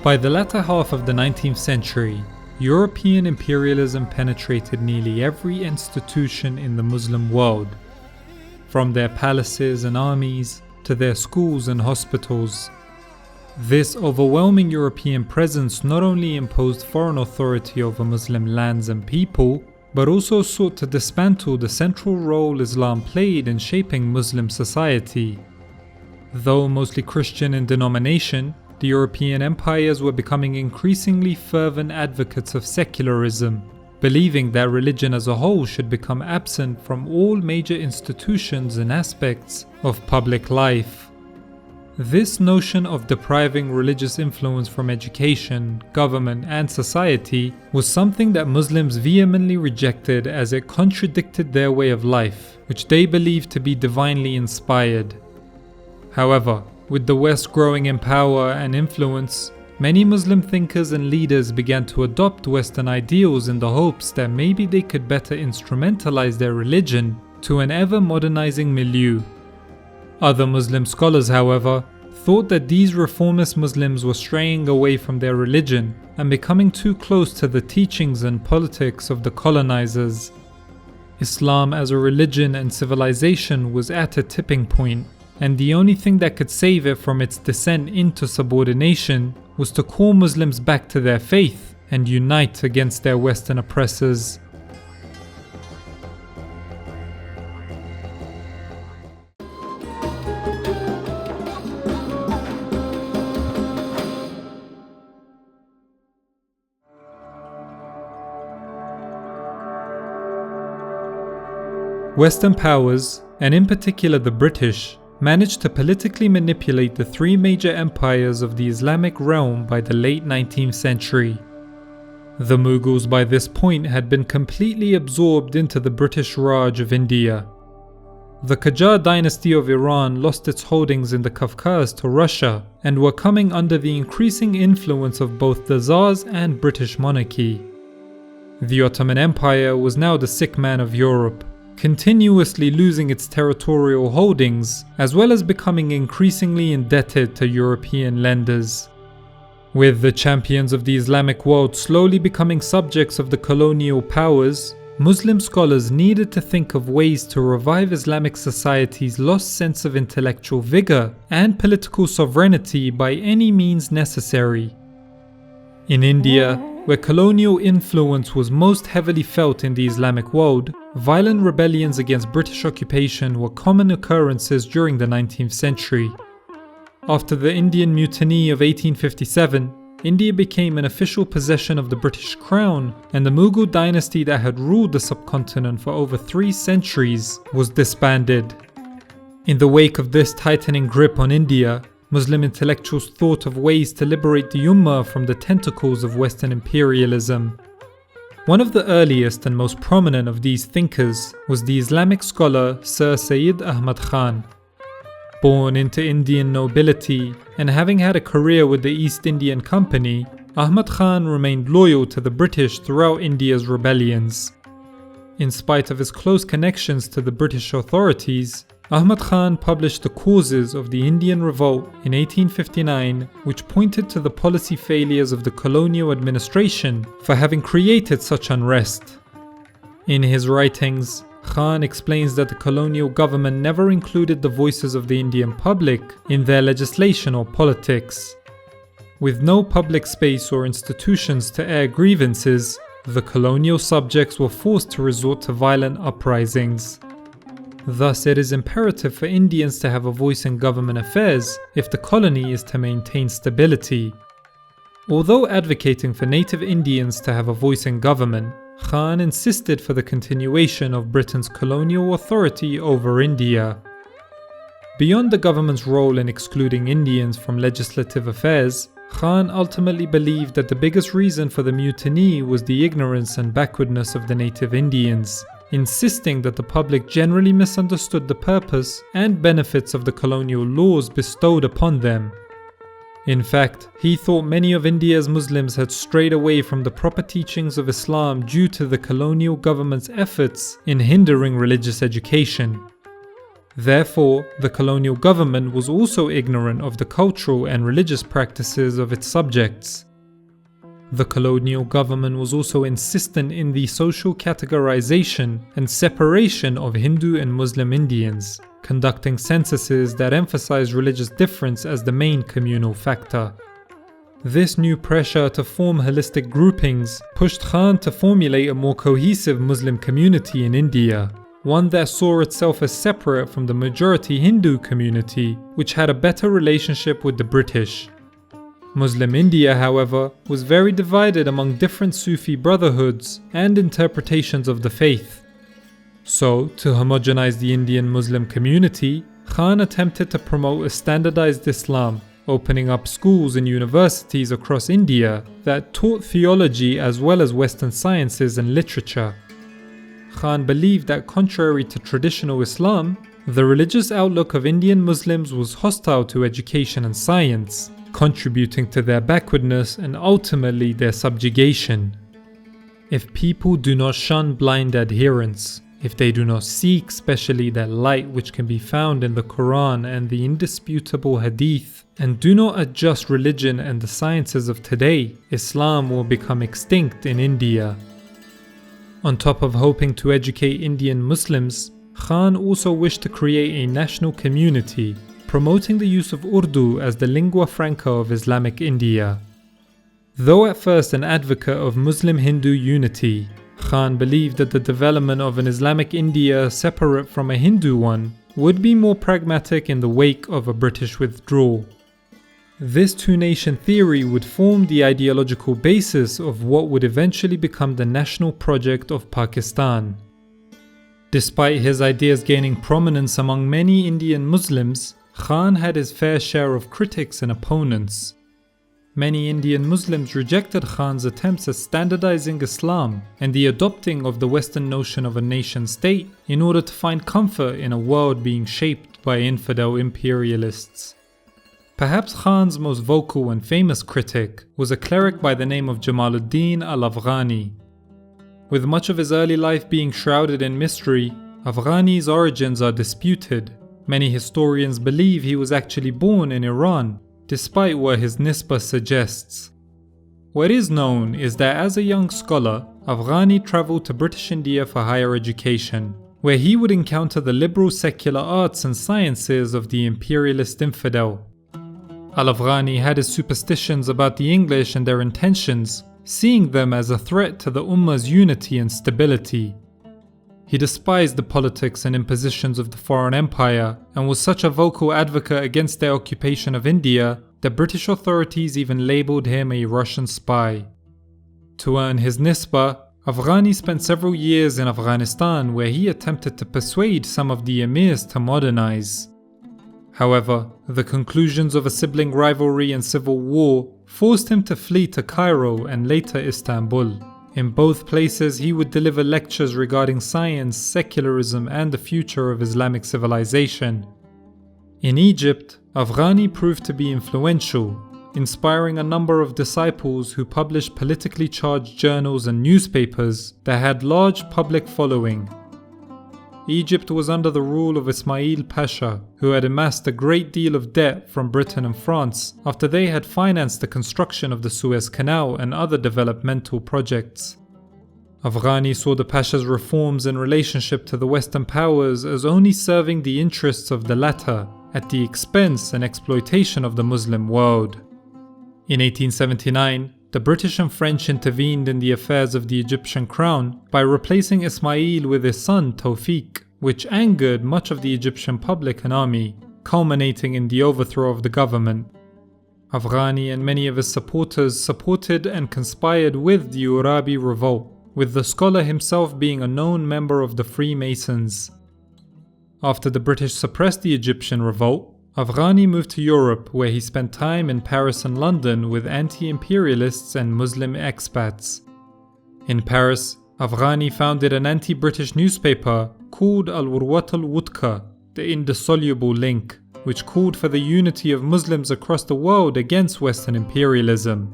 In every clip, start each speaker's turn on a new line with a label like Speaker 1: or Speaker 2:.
Speaker 1: By the latter half of the 19th century, European imperialism penetrated nearly every institution in the Muslim world, from their palaces and armies to their schools and hospitals. This overwhelming European presence not only imposed foreign authority over Muslim lands and people, but also sought to dismantle the central role Islam played in shaping Muslim society. Though mostly Christian in denomination, the European empires were becoming increasingly fervent advocates of secularism, believing that religion as a whole should become absent from all major institutions and aspects of public life. This notion of depriving religious influence from education, government, and society was something that Muslims vehemently rejected as it contradicted their way of life, which they believed to be divinely inspired. However, with the West growing in power and influence, many Muslim thinkers and leaders began to adopt Western ideals in the hopes that maybe they could better instrumentalize their religion to an ever-modernizing milieu. Other Muslim scholars, however, thought that these reformist Muslims were straying away from their religion and becoming too close to the teachings and politics of the colonizers. Islam as a religion and civilization was at a tipping point, and the only thing that could save it from its descent into subordination was to call Muslims back to their faith and unite against their Western oppressors. Western powers, and in particular the British, managed to politically manipulate the three major empires of the Islamic realm by the late 19th century. The Mughals by this point had been completely absorbed into the British Raj of India. The Qajar dynasty of Iran lost its holdings in the Kafkas to Russia and were coming under the increasing influence of both the Tsars and British monarchy. The Ottoman Empire was now the sick man of Europe, continuously losing its territorial holdings, as well as becoming increasingly indebted to European lenders. With the champions of the Islamic world slowly becoming subjects of the colonial powers, Muslim scholars needed to think of ways to revive Islamic society's lost sense of intellectual vigor and political sovereignty by any means necessary. In India, where colonial influence was most heavily felt in the Islamic world, violent rebellions against British occupation were common occurrences during the 19th century. After the Indian Mutiny of 1857, India became an official possession of the British Crown, and the Mughal dynasty that had ruled the subcontinent for over 3 centuries was disbanded. In the wake of this tightening grip on India, Muslim intellectuals thought of ways to liberate the Ummah from the tentacles of Western imperialism. One of the earliest and most prominent of these thinkers was the Islamic scholar Sir Syed Ahmad Khan. Born into Indian nobility and having had a career with the East Indian Company, Ahmad Khan remained loyal to the British throughout India's rebellions. In spite of his close connections to the British authorities, Ahmad Khan published The Causes of the Indian Revolt in 1859, which pointed to the policy failures of the colonial administration for having created such unrest. In his writings, Khan explains that the colonial government never included the voices of the Indian public in their legislation or politics. With no public space or institutions to air grievances, the colonial subjects were forced to resort to violent uprisings. Thus, it is imperative for Indians to have a voice in government affairs if the colony is to maintain stability. Although advocating for native Indians to have a voice in government, Khan insisted for the continuation of Britain's colonial authority over India. Beyond the government's role in excluding Indians from legislative affairs, Khan ultimately believed that the biggest reason for the mutiny was the ignorance and backwardness of the native Indians, insisting that the public generally misunderstood the purpose and benefits of the colonial laws bestowed upon them. In fact, he thought many of India's Muslims had strayed away from the proper teachings of Islam due to the colonial government's efforts in hindering religious education. Therefore, the colonial government was also ignorant of the cultural and religious practices of its subjects. The colonial government was also insistent in the social categorization and separation of Hindu and Muslim Indians, conducting censuses that emphasized religious difference as the main communal factor. This new pressure to form holistic groupings pushed Khan to formulate a more cohesive Muslim community in India, one that saw itself as separate from the majority Hindu community, which had a better relationship with the British. Muslim India, however, was very divided among different Sufi brotherhoods and interpretations of the faith. So, to homogenize the Indian Muslim community, Khan attempted to promote a standardized Islam, opening up schools and universities across India that taught theology as well as Western sciences and literature. Khan believed that contrary to traditional Islam, the religious outlook of Indian Muslims was hostile to education and science, contributing to their backwardness and ultimately their subjugation. If people do not shun blind adherence, if they do not seek specially that light which can be found in the Quran and the indisputable Hadith, and do not adjust religion and the sciences of today, Islam will become extinct in India. On top of hoping to educate Indian Muslims, Khan also wished to create a national community, promoting the use of Urdu as the lingua franca of Islamic India. Though at first an advocate of Muslim-Hindu unity, Khan believed that the development of an Islamic India separate from a Hindu one would be more pragmatic in the wake of a British withdrawal. This two-nation theory would form the ideological basis of what would eventually become the national project of Pakistan. Despite his ideas gaining prominence among many Indian Muslims, Khan had his fair share of critics and opponents. Many Indian Muslims rejected Khan's attempts at standardizing Islam and the adopting of the Western notion of a nation-state in order to find comfort in a world being shaped by infidel imperialists. Perhaps Khan's most vocal and famous critic was a cleric by the name of Jamalludin al-Afghani. With much of his early life being shrouded in mystery, Afghani's origins are disputed. Many historians believe he was actually born in Iran, despite what his nisbah suggests. What is known is that as a young scholar, Afghani travelled to British India for higher education, where he would encounter the liberal secular arts and sciences of the imperialist infidel. Al-Afghani had his superstitions about the English and their intentions, seeing them as a threat to the Ummah's unity and stability. He despised the politics and impositions of the foreign empire and was such a vocal advocate against their occupation of India that British authorities even labelled him a Russian spy. To earn his nisbah, Afghani spent several years in Afghanistan where he attempted to persuade some of the emirs to modernize. However, the conclusions of a sibling rivalry and civil war forced him to flee to Cairo and later Istanbul. In both places, he would deliver lectures regarding science, secularism, and the future of Islamic civilization. In Egypt, Afghani proved to be influential, inspiring a number of disciples who published politically charged journals and newspapers that had large public following. Egypt was under the rule of Ismail Pasha, who had amassed a great deal of debt from Britain and France after they had financed the construction of the Suez Canal and other developmental projects. Afghani saw the Pasha's reforms in relationship to the Western powers as only serving the interests of the latter, at the expense and exploitation of the Muslim world. In 1879, the British and French intervened in the affairs of the Egyptian crown by replacing Ismail with his son Tawfiq, which angered much of the Egyptian public and army, culminating in the overthrow of the government. Afghani and many of his supporters supported and conspired with the Urabi revolt, with the scholar himself being a known member of the Freemasons. After the British suppressed the Egyptian revolt, Afghani moved to Europe, where he spent time in Paris and London with anti-imperialists and Muslim expats. In Paris, Afghani founded an anti-British newspaper called Al-Urwat al-Wutka, the indissoluble link, which called for the unity of Muslims across the world against Western imperialism.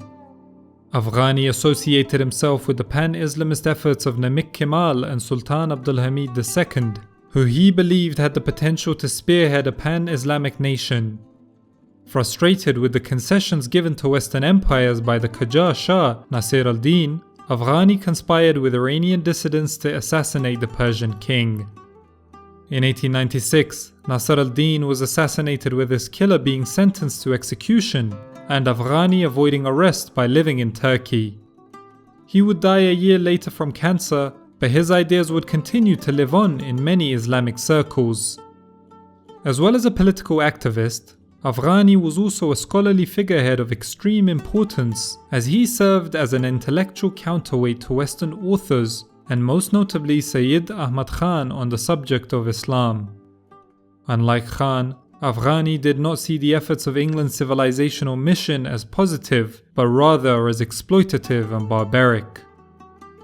Speaker 1: Afghani associated himself with the pan-Islamist efforts of Namik Kemal and Sultan Abdul Hamid II, who he believed had the potential to spearhead a pan-Islamic nation. Frustrated with the concessions given to Western empires by the Qajar Shah Nasir al-Din, Afghani conspired with Iranian dissidents to assassinate the Persian king. In 1896, Nasir al-Din was assassinated, with his killer being sentenced to execution and Afghani avoiding arrest by living in Turkey. He would die a year later from cancer, but his ideas would continue to live on in many Islamic circles. As well as a political activist, Afghani was also a scholarly figurehead of extreme importance, as he served as an intellectual counterweight to Western authors, and most notably Syed Ahmad Khan, on the subject of Islam. Unlike Khan, Afghani did not see the efforts of England's civilizational mission as positive, but rather as exploitative and barbaric.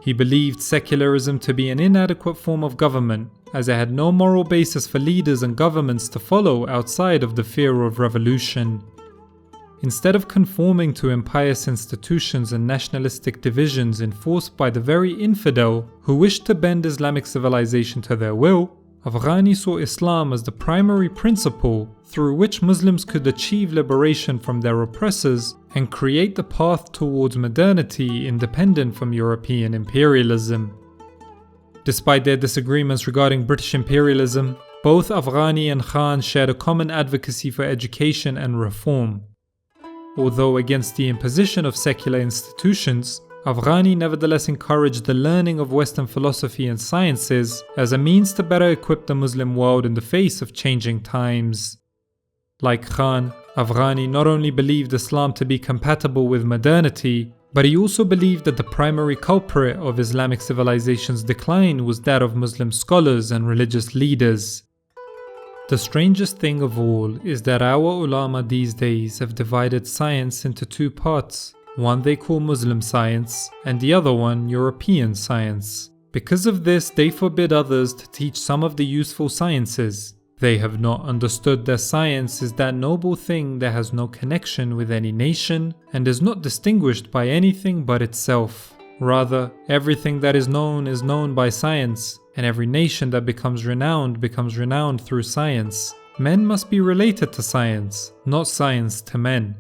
Speaker 1: He believed secularism to be an inadequate form of government, as it had no moral basis for leaders and governments to follow outside of the fear of revolution. Instead of conforming to impious institutions and nationalistic divisions enforced by the very infidel who wished to bend Islamic civilization to their will, Afghani saw Islam as the primary principle through which Muslims could achieve liberation from their oppressors and create the path towards modernity independent from European imperialism. Despite their disagreements regarding British imperialism, both Afghani and Khan shared a common advocacy for education and reform. Although against the imposition of secular institutions, Afghani nevertheless encouraged the learning of Western philosophy and sciences as a means to better equip the Muslim world in the face of changing times. Like Khan, Afghani not only believed Islam to be compatible with modernity, but he also believed that the primary culprit of Islamic civilization's decline was that of Muslim scholars and religious leaders. The strangest thing of all is that our ulama these days have divided science into two parts. One they call Muslim science, and the other one European science. Because of this, they forbid others to teach some of the useful sciences. They have not understood that science is that noble thing that has no connection with any nation and is not distinguished by anything but itself. Rather, everything that is known by science, and every nation that becomes renowned through science. Men must be related to science, not science to men.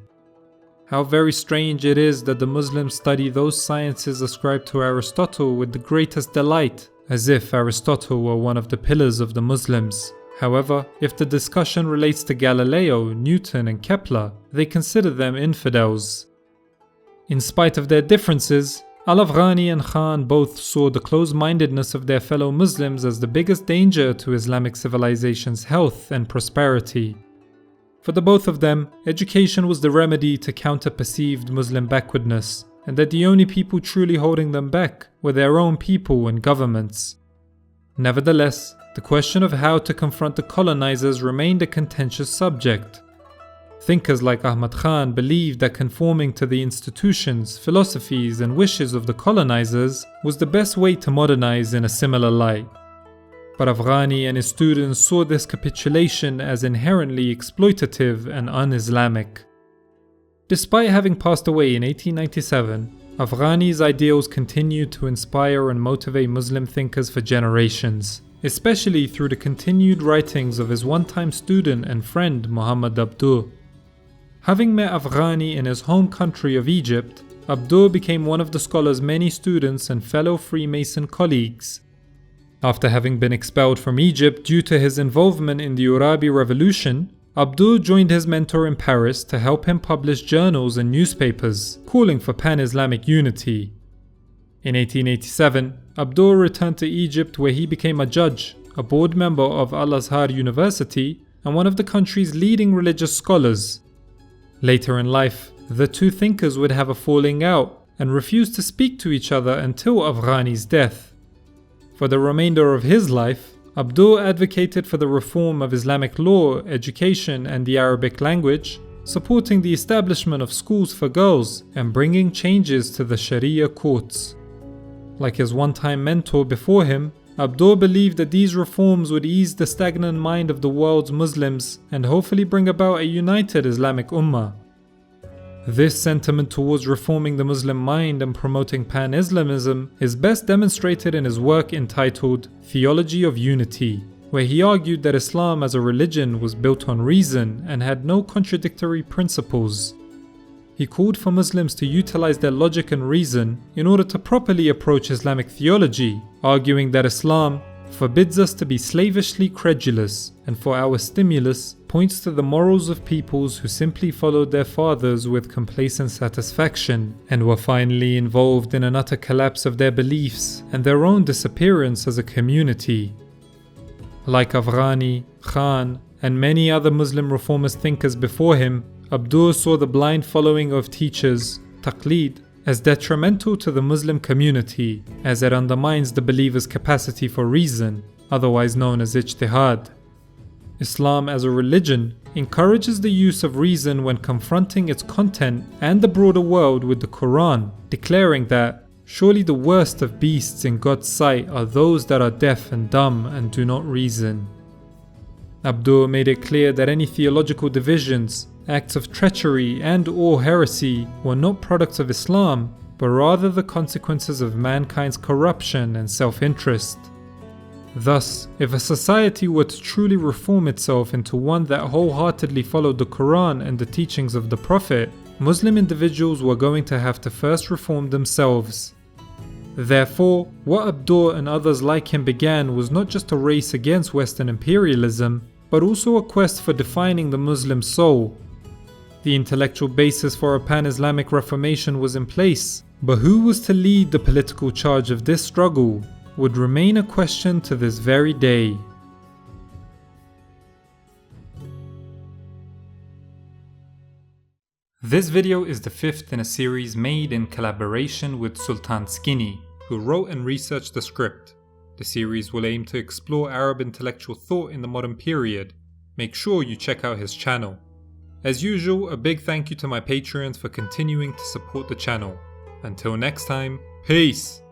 Speaker 1: How very strange it is that the Muslims study those sciences ascribed to Aristotle with the greatest delight, as if Aristotle were one of the pillars of the Muslims. However, if the discussion relates to Galileo, Newton and Kepler, they consider them infidels. In spite of their differences, Al-Afghani and Khan both saw the close-mindedness of their fellow Muslims as the biggest danger to Islamic civilization's health and prosperity. For the both of them, education was the remedy to counter perceived Muslim backwardness, and that the only people truly holding them back were their own people and governments. Nevertheless, the question of how to confront the colonizers remained a contentious subject. Thinkers like Ahmad Khan believed that conforming to the institutions, philosophies, and wishes of the colonizers was the best way to modernize in a similar light. But Afghani and his students saw this capitulation as inherently exploitative and un-Islamic. Despite having passed away in 1897, Afghani's ideals continued to inspire and motivate Muslim thinkers for generations, especially through the continued writings of his one-time student and friend Muhammad Abduh. Having met Afghani in his home country of Egypt, Abduh became one of the scholar's many students and fellow Freemason colleagues. After having been expelled from Egypt due to his involvement in the Arabi Revolution, Abduh joined his mentor in Paris to help him publish journals and newspapers, calling for pan-Islamic unity. In 1887, Abduh returned to Egypt, where he became a judge, a board member of Al-Azhar University, and one of the country's leading religious scholars. Later in life, the two thinkers would have a falling out and refuse to speak to each other until Afghani's death. For the remainder of his life, Abduh advocated for the reform of Islamic law, education, and the Arabic language, supporting the establishment of schools for girls and bringing changes to the Sharia courts. Like his one-time mentor before him, Abduh believed that these reforms would ease the stagnant mind of the world's Muslims and hopefully bring about a united Islamic Ummah. This sentiment towards reforming the Muslim mind and promoting pan-Islamism is best demonstrated in his work entitled Theology of Unity, where he argued that Islam as a religion was built on reason and had no contradictory principles. He called for Muslims to utilize their logic and reason in order to properly approach Islamic theology, arguing that Islam forbids us to be slavishly credulous, and for our stimulus points to the morals of peoples who simply followed their fathers with complacent satisfaction and were finally involved in an utter collapse of their beliefs and their own disappearance as a community. Like Afghani, Khan, and many other Muslim reformist thinkers before him, Abduh saw the blind following of teachers, taqlid, as detrimental to the Muslim community, as it undermines the believer's capacity for reason, otherwise known as ijtihad. Islam as a religion encourages the use of reason when confronting its content and the broader world with the Quran, declaring that surely the worst of beasts in God's sight are those that are deaf and dumb and do not reason. Abduh made it clear that any theological divisions, acts of treachery and/or heresy were not products of Islam, but rather the consequences of mankind's corruption and self-interest. Thus, if a society were to truly reform itself into one that wholeheartedly followed the Quran and the teachings of the Prophet, Muslim individuals were going to have to first reform themselves. Therefore, what Abduh and others like him began was not just a race against Western imperialism, but also a quest for defining the Muslim soul. The intellectual basis for a pan-Islamic reformation was in place, but who was to lead the political charge of this struggle would remain a question to this very day. This video is the fifth in a series made in collaboration with Sultan Skinny, who wrote and researched the script. The series will aim to explore Arab intellectual thought in the modern period. Make sure you check out his channel. As usual, a big thank you to my Patreons for continuing to support the channel. Until next time, peace!